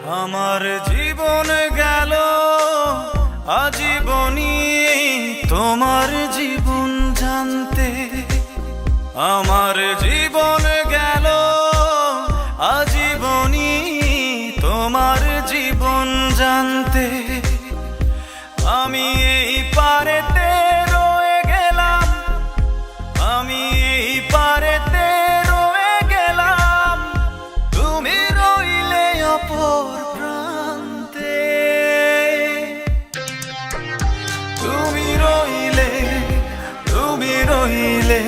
আমার জীবন গেল আজীবনী তোমার জীবন জানতে। আমার জীবন গেল আজীবনী তোমার জীবন জানতে। আমি এই পারেতে রয়ে গেলাম, আমি এই পারেতে রয়ে গেলাম, তুমি রইলে অপর প্রান্তে। তুমি রইলে, তুমি রইলে,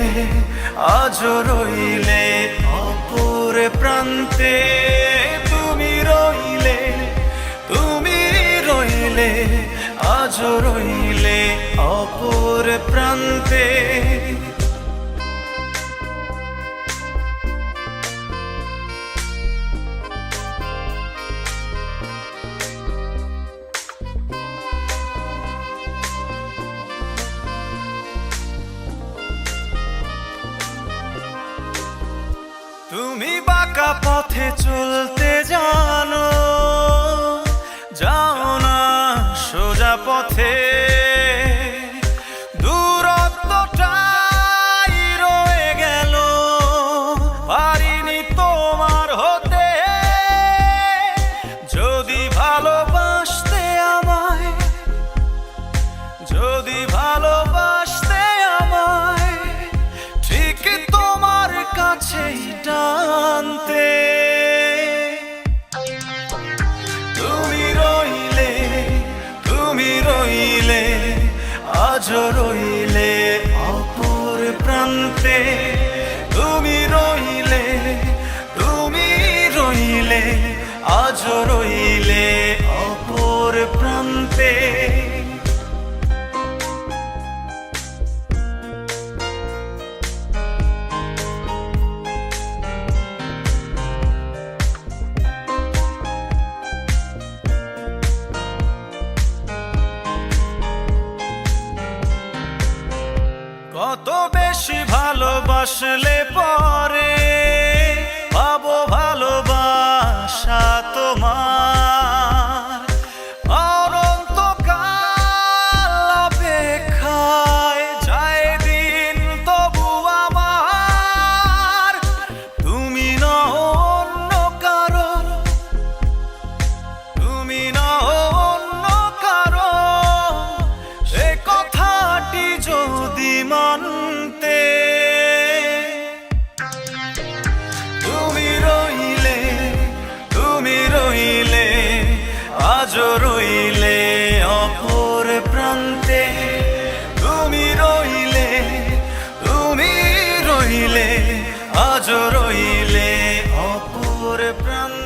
আজও রইলে অপর প্রান্তে। তুমি রইলে, তুমি রইলে, আজও রইলে অপর প্রান্তে। তুমি বাঁকা পথে চলতে জানো, যাও না সোজা পথে। দূরত্বটাই রয়ে গেল, পারিনি তোমার হতে। যদি ভালোবাসতে আমায়, যদি ভালোবাসতে আমায়, ঠিক তোমার কাছেই টানতে। তুমি রইলে, তুমি রইলে, আজও রইলে অপর প্রান্তে। তুমি রইলে, তুমি রইলে, আজও রইলে অপর প্রান্তে। কত বেশি ভালোবাসলে পরে পাবো ভালোবাসা তোমার। অনন্তকাল অপেক্ষায় যায় দিন তবু আমার। তুমি না অন্য কারো, তুমি না অন্য কারো, সে কথাটি যদি মানতে। তুমি রইলে, তুমি রইলে, আজও রইলে অপর প্রান্তে। তুমি রইলে, তুমি রইলে, আজও রইলে অপর প্রান্তে।